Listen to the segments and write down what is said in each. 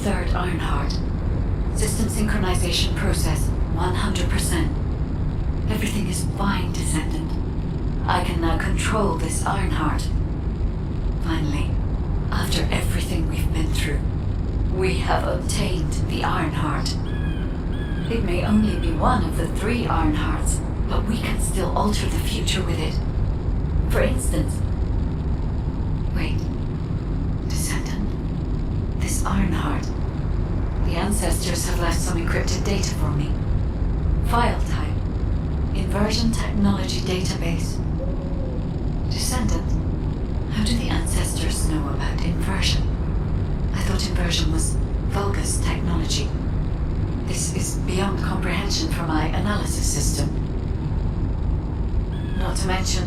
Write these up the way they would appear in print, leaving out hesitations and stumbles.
third Ironheart. System synchronization process 100%. Everything is fine, Descendant. I can now control this Ironheart. Finally, after everything we've been through, we have obtained the Ironheart. It may only be one of the 3 Ironhearts, but we can still alter the future with it. For instance... Wait. Descendant? This Ironheart. The ancestors have left some encrypted data for me. File type. Inversion technology database. Descendant, how do the ancestors know about inversion? I thought inversion was Vulgus technology. This is beyond comprehension for my analysis system. Not to mention,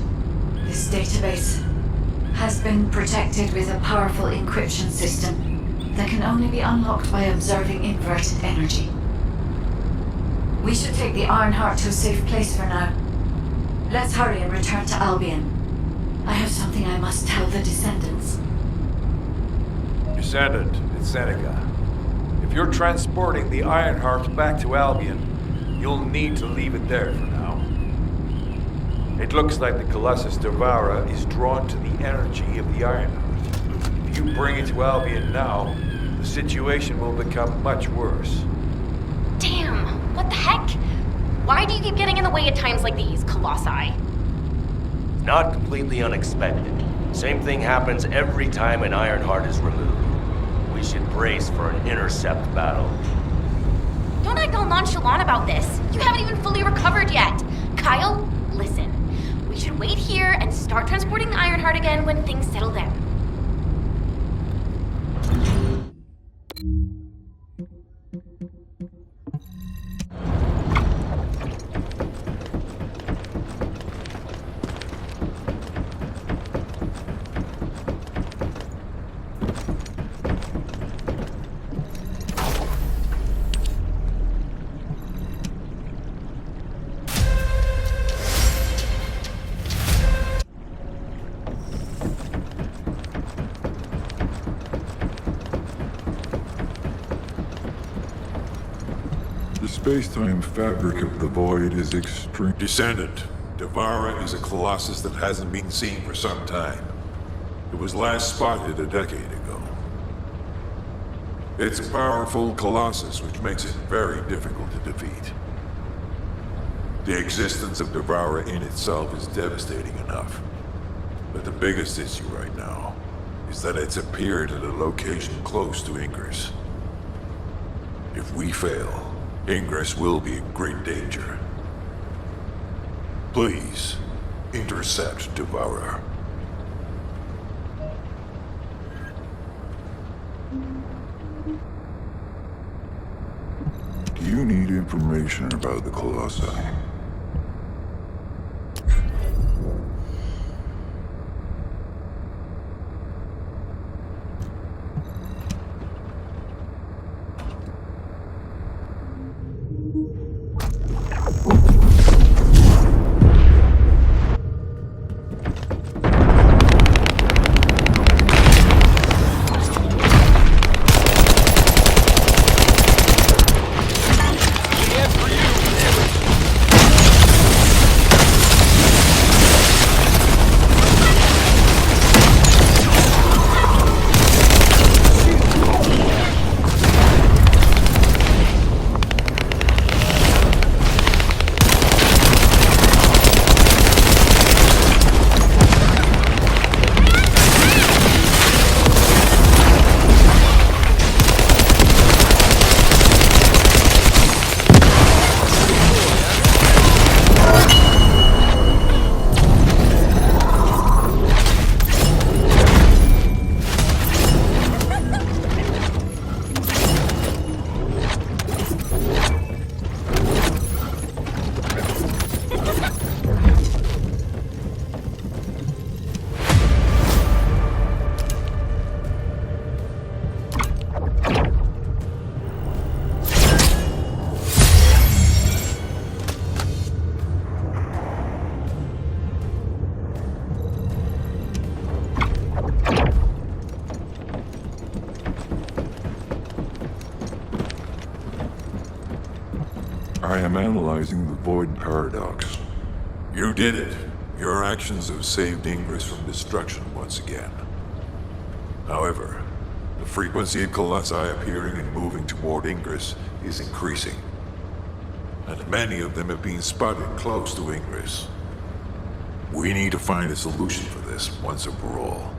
this database has been protected with a powerful encryption system that can only be unlocked by observing inverted energy. We should take the Ironheart to a safe place for now. Let's hurry and return to Albion. I have something I must tell the Descendants. Descendant, it's Seneca. If you're transporting the Ironheart back to Albion, you'll need to leave it there for now. It looks like the Colossus Devourer is drawn to the energy of the Ironheart. If you bring it to Albion now, the situation will become much worse. Damn, what the heck? Why do you keep getting in the way at times like these, Colossi? Not completely unexpected. Same thing happens every time an Ironheart is removed. We should brace for an intercept battle. Don't act all nonchalant about this. You haven't even fully recovered yet. Kyle, listen. We should wait here and start transporting the Ironheart again when things settle down. The space-time fabric of the void is extreme. Descendant, Devourer is a colossus that hasn't been seen for some time. It was last spotted a decade ago. It's a powerful colossus, which makes it very difficult to defeat. The existence of Devourer in itself is devastating enough. But the biggest issue right now is that it's appeared at a location close to Ingress. If we fail, Ingress will be in great danger. Please, intercept Devourer. Do you need information about the Colossi? I am analyzing the void paradox. You did it. Your actions have saved Ingress from destruction once again. However, the frequency of colossi appearing and moving toward Ingress is increasing. And many of them have been spotted close to Ingress. We need to find a solution for this once and for all.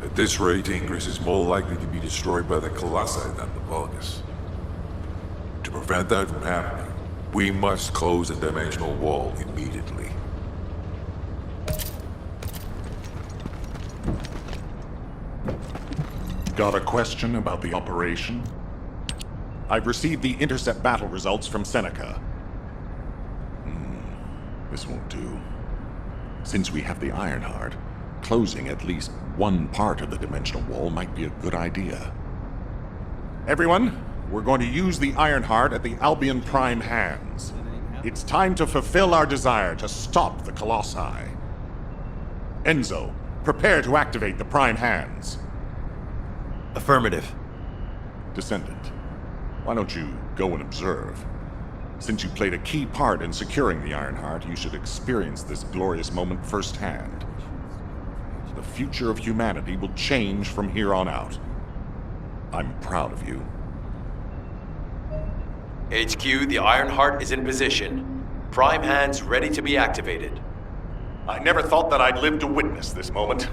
At this rate, Ingress is more likely to be destroyed by the colossi than the Vulgus. To prevent that from happening, we must close the dimensional wall immediately. Got a question about the operation? I've received the intercept battle results from Seneca. This won't do. Since we have the Ironheart, closing at least one part of the dimensional wall might be a good idea. Everyone, we're going to use the Ironheart at the Albion Prime hands. It's time to fulfill our desire to stop the Colossi. Enzo, prepare to activate the Prime hands. Affirmative. Descendant, why don't you go and observe? Since you played a key part in securing the Ironheart, you should experience this glorious moment firsthand. The future of humanity will change from here on out. I'm proud of you. HQ, the Ironheart is in position. Prime hands ready to be activated. I never thought that I'd live to witness this moment.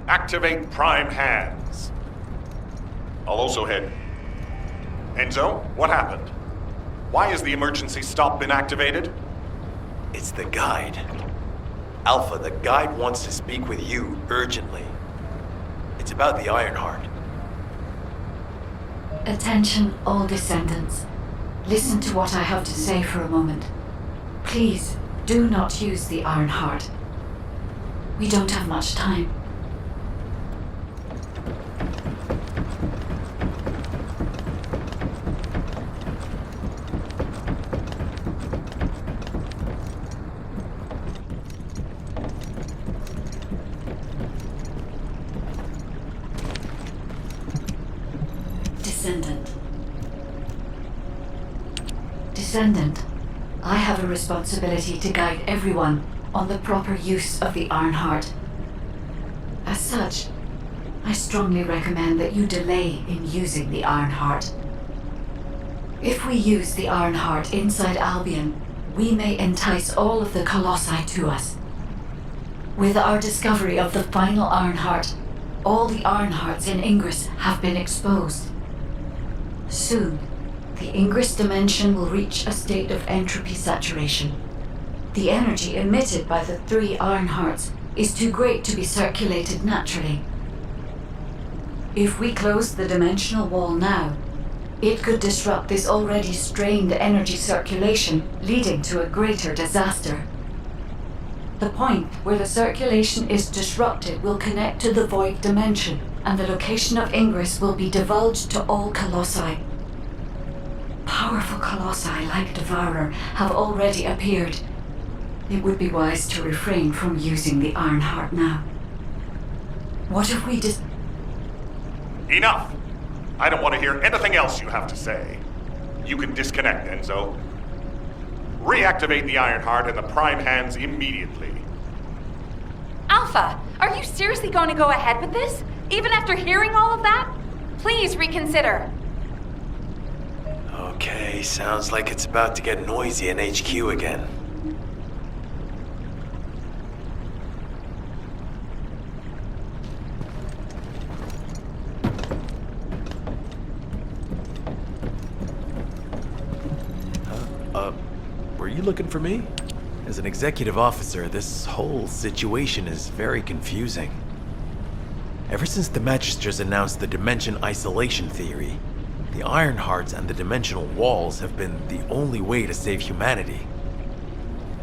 Activate Prime hands. I'll also head. Enzo, what happened? Why has the emergency stop been activated? It's the guide. Alpha, the guide wants to speak with you urgently. It's about the Ironheart. Attention, all descendants. Listen to what I have to say for a moment. Please, do not use the Ironheart. We don't have much time. Descendant, I have a responsibility to guide everyone on the proper use of the Ironheart. As such, I strongly recommend that you delay in using the Ironheart. If we use the Ironheart inside Albion, we may entice all of the Colossi to us. With our discovery of the final Ironheart, all the Ironhearts in Ingress have been exposed. Soon, the Ingress dimension will reach a state of entropy saturation. The energy emitted by the 3 Ironhearts is too great to be circulated naturally. If we close the dimensional wall now, it could disrupt this already strained energy circulation, leading to a greater disaster. The point where the circulation is disrupted will connect to the void dimension, and the location of Ingress will be divulged to all Colossi. Powerful Colossi like Devourer have already appeared. It would be wise to refrain from using the Ironheart now. What if we Enough! I don't want to hear anything else you have to say. You can disconnect, Enzo. Reactivate the Ironheart and the Prime hands immediately. Alpha, are you seriously going to go ahead with this? Even after hearing all of that? Please reconsider. Okay, sounds like it's about to get noisy in HQ again. Were you looking for me? As an executive officer, this whole situation is very confusing. Ever since the Magisters announced the dimension isolation theory, the Ironhearts and the dimensional walls have been the only way to save humanity.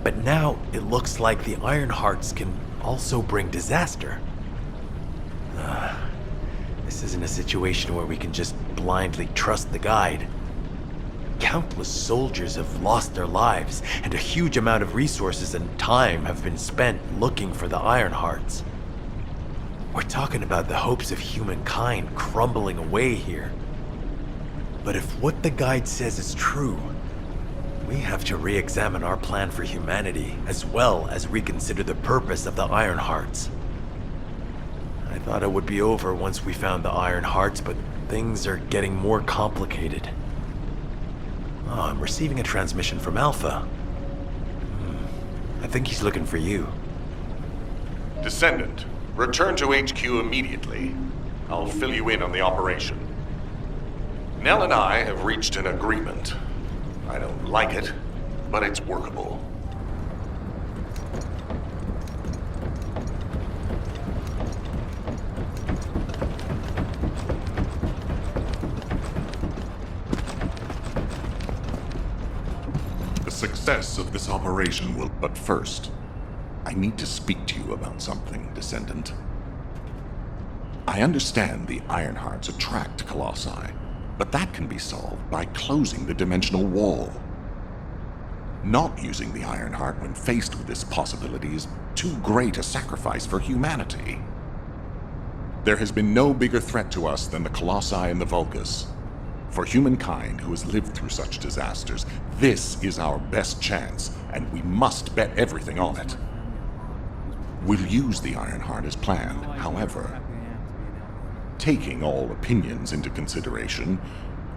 But now it looks like the Ironhearts can also bring disaster. This isn't a situation where we can just blindly trust the guide. Countless soldiers have lost their lives, and a huge amount of resources and time have been spent looking for the Ironhearts. We're talking about the hopes of humankind crumbling away here. But if what the guide says is true, We have to re-examine our plan for humanity, as well as reconsider the purpose of the Iron Hearts. I thought it would be over once we found the Iron Hearts, but things are getting more complicated. Oh, I'm receiving a transmission from Alpha. I think he's looking for you. Descendant, return to HQ immediately. I'll fill you in on the operation. Nell and I have reached an agreement. I don't like it, but it's workable. The success of this operation will... But first, I need to speak to you about something, Descendant. I understand the Ironhearts attract Colossi, but that can be solved by closing the dimensional wall. Not using the Ironheart when faced with this possibility is too great a sacrifice for humanity. There has been no bigger threat to us than the Colossi and the Vulgus. For humankind who has lived through such disasters, this is our best chance, and we must bet everything on it. We'll use the Ironheart as planned, however. Taking all opinions into consideration,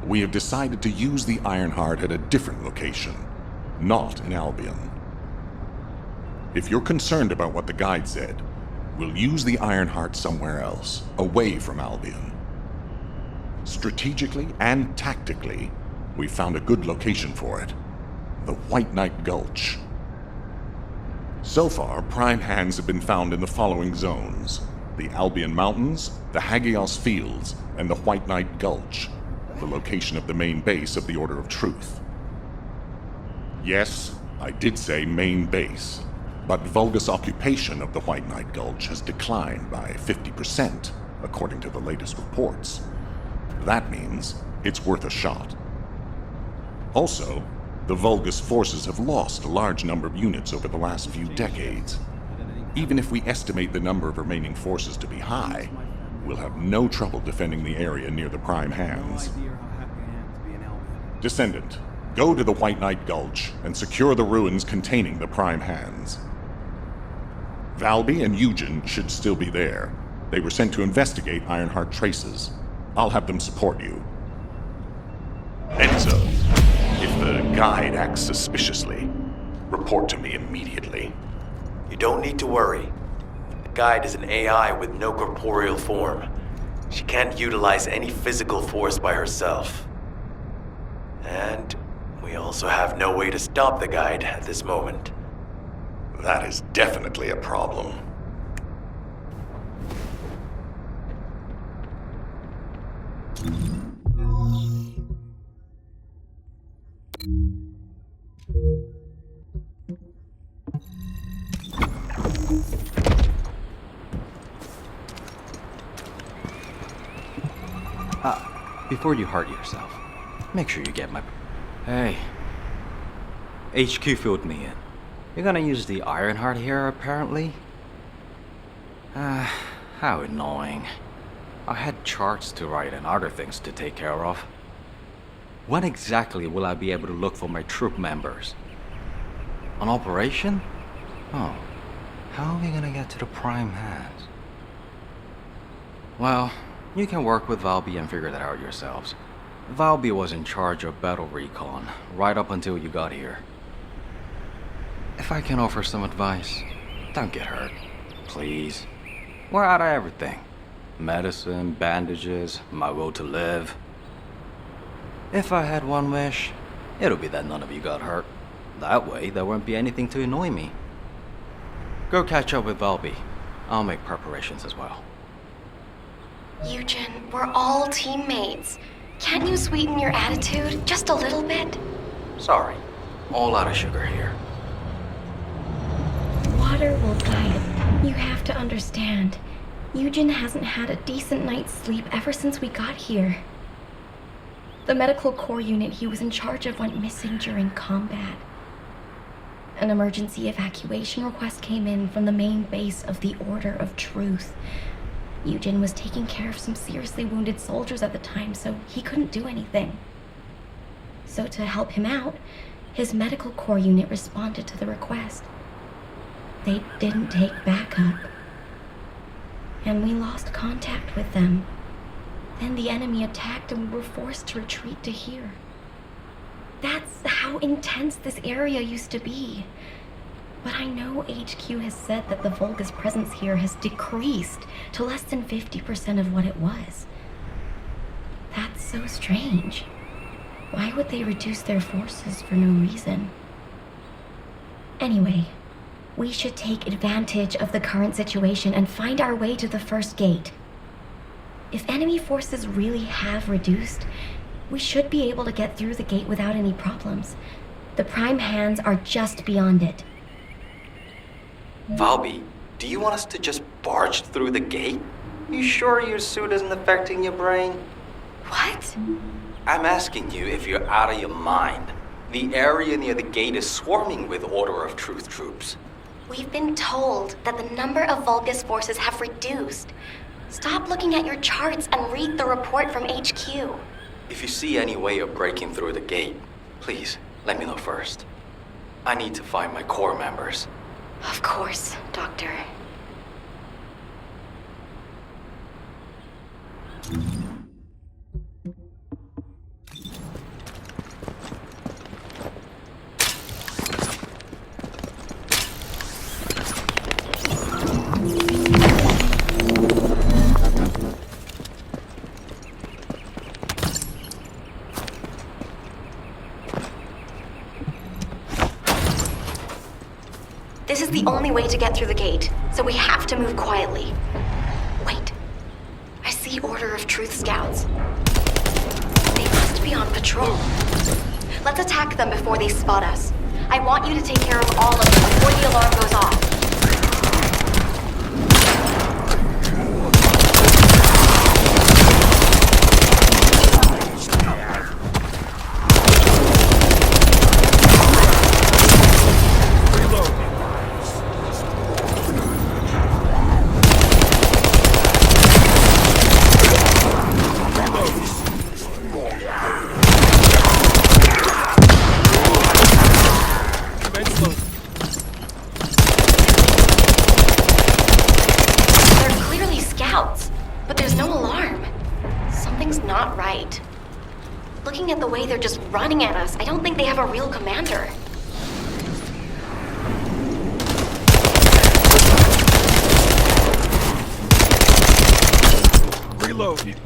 we have decided to use the Ironheart at a different location, not in Albion. If you're concerned about what the guide said, we'll use the Ironheart somewhere else, away from Albion. Strategically and tactically, we found a good location for it, the White Knight Gulch. So far, prime hands have been found in the following zones: the Albion Mountains, the Hagios Fields, and the White Knight Gulch, the location of the main base of the Order of Truth. Yes, I did say main base, but Vulgus occupation of the White Knight Gulch has declined by 50%, according to the latest reports. That means it's worth a shot. Also, the Vulgus forces have lost a large number of units over the last few decades. Even if we estimate the number of remaining forces to be high, we'll have no trouble defending the area near the prime hands. Descendant, go to the White Knight Gulch and secure the ruins containing the prime hands. Valby and Eugen should still be there. They were sent to investigate Ironheart traces. I'll have them support you. Enzo, if the guide acts suspiciously, report to me immediately. You don't need to worry. The guide is an AI with no corporeal form. She can't utilize any physical force by herself. And we also have no way to stop the guide at this moment. That is definitely a problem. Before you hurt yourself, make sure you get my... Hey. HQ filled me in. You're gonna use the Ironheart here, apparently? How annoying. I had charts to write and other things to take care of. When exactly will I be able to look for my troop members? An operation? Oh. How are we gonna get to the prime hands? Well, you can work with Valby and figure that out yourselves. Valby was in charge of battle recon, right up until you got here. If I can offer some advice, don't get hurt. Please. We're out of everything. Medicine, bandages, my will to live. If I had one wish, it'll be that none of you got hurt. That way, there won't be anything to annoy me. Go catch up with Valby. I'll make preparations as well. Eugen, we're all teammates. Can't you sweeten your attitude just a little bit? Sorry, all out of sugar here. Water will guide. You have to understand. Eugen hasn't had a decent night's sleep ever since we got here. The medical corps unit he was in charge of went missing during combat. An emergency evacuation request came in from the main base of the Order of Truth. Eugen was taking care of some seriously wounded soldiers at the time, so he couldn't do anything. So to help him out, His medical corps unit responded to the request. They didn't take backup. And we lost contact with them. Then the enemy attacked and we were forced to retreat to here. That's how intense this area used to be. But I know HQ has said that the Vulgus presence here has decreased to less than 50% of what it was. That's so strange. Why would they reduce their forces for no reason? Anyway, we should take advantage of the current situation and find our way to the first gate. If enemy forces really have reduced, we should be able to get through the gate without any problems. The Prime Hands are just beyond it. Valby, do you want us to just barge through the gate? You sure your suit isn't affecting your brain? What? I'm asking you if you're out of your mind. The area near the gate is swarming with Order of Truth troops. We've been told that the number of Vulgus forces have reduced. Stop looking at your charts and read the report from HQ. If you see any way of breaking through the gate, please let me know first. I need to find my core members. Of course, Doctor. This is the only way to get through the gate, so we have to move quietly. Wait. I see Order of Truth scouts. They must be on patrol. Let's attack them before they spot us. I want you to take care of all of them before the alarm goes off. They're just running at us. I don't think they have a real commander. Reload.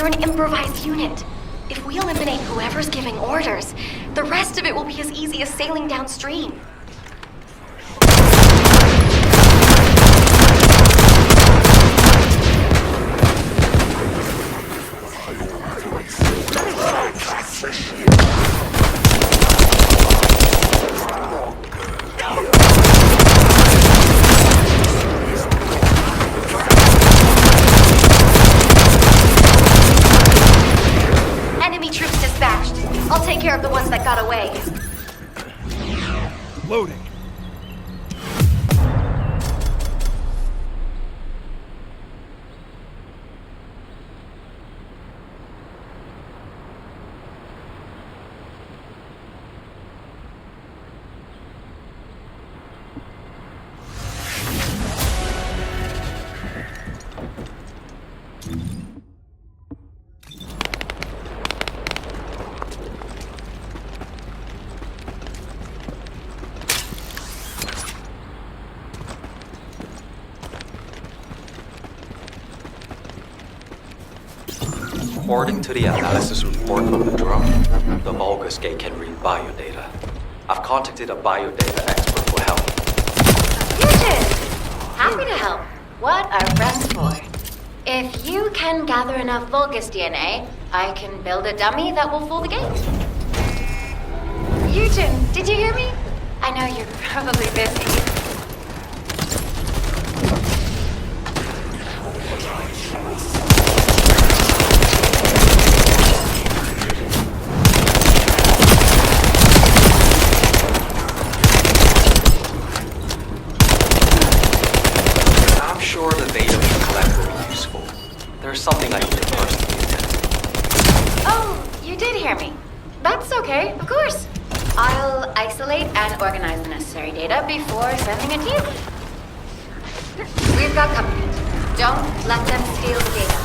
They're an improvised unit. If we eliminate whoever's giving orders, the rest of it will be as easy as sailing downstream. I'll take care of the ones that got away. Loading. According to the analysis report from the drone, the Vulgus gate can read biodata. I've contacted a biodata expert for help. Future! Happy to help. What are friends for? If you can gather enough Vulgus DNA, I can build a dummy that will fool the gate. Eugen, did you hear me? I know you're probably busy. I'm sure the data we collect will be useful. There's something I need to personally attend to. Oh, you did hear me. That's okay, of course. I'll isolate and organize the necessary data before sending it to you. We've got company. Don't let them steal the data.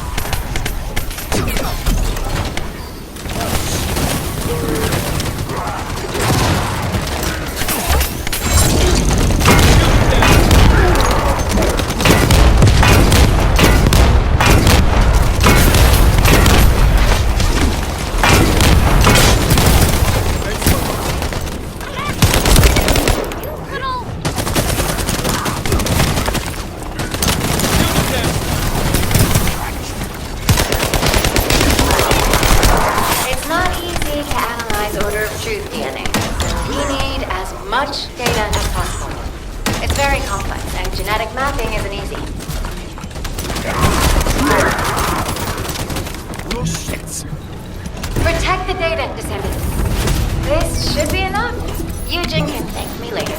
Much data as possible. It's very complex, and genetic mapping isn't easy. Oh, shit. Protect the data, Descendants. This should be enough. Eugen can thank me later.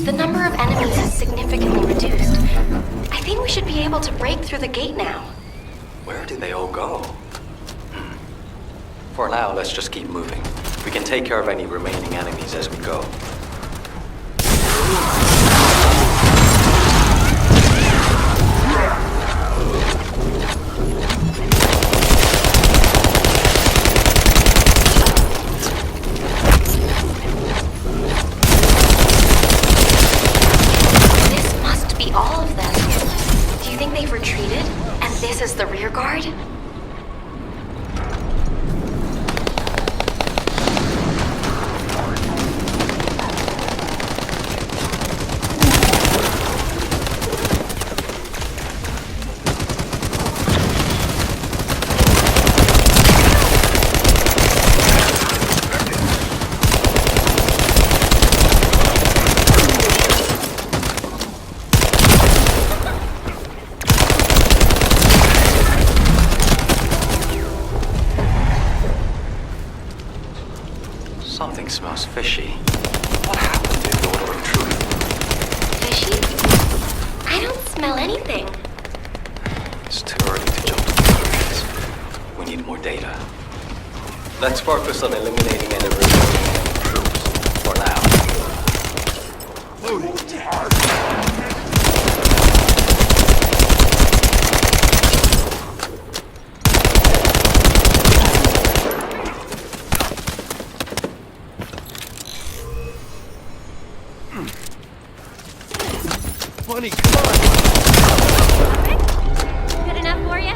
The number of enemies is significantly reduced. I think we should be able to break through the gate now. Where did they all go? For now, let's just keep moving. We can take care of any remaining enemies as we go. This is the rear guard? Something smells fishy. What happened to the Order of Truth? Fishy? I don't smell anything. It's too early to jump to conclusions. We need more data. Let's focus on eliminating any remaining troops for now. Loading. Bunny, come on! Good enough for you?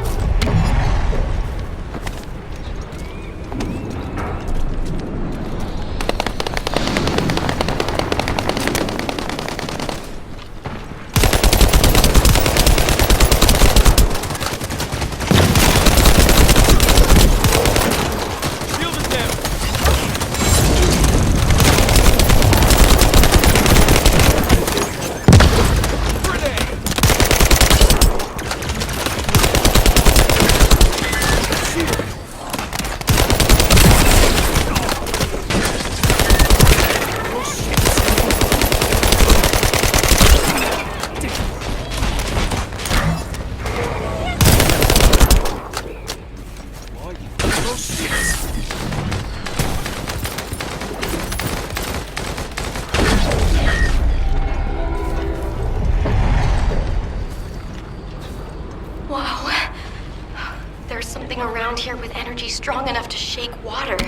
energy strong enough to shake water.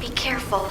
Be careful.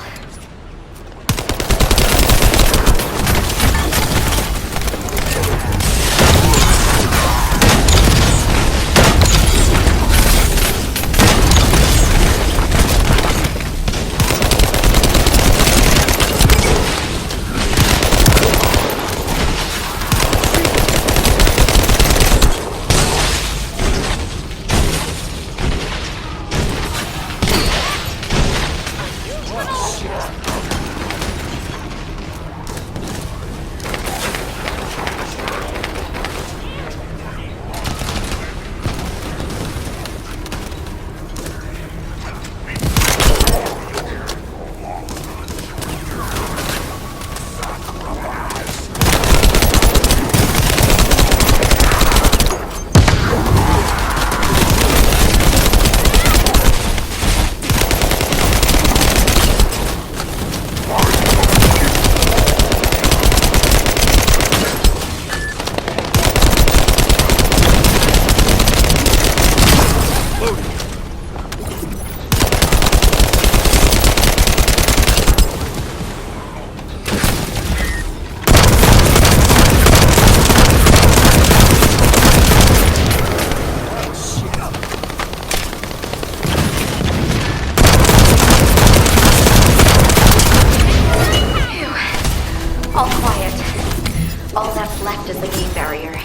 All that's left is the gate barrier.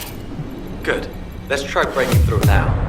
Good. Let's try breaking through now.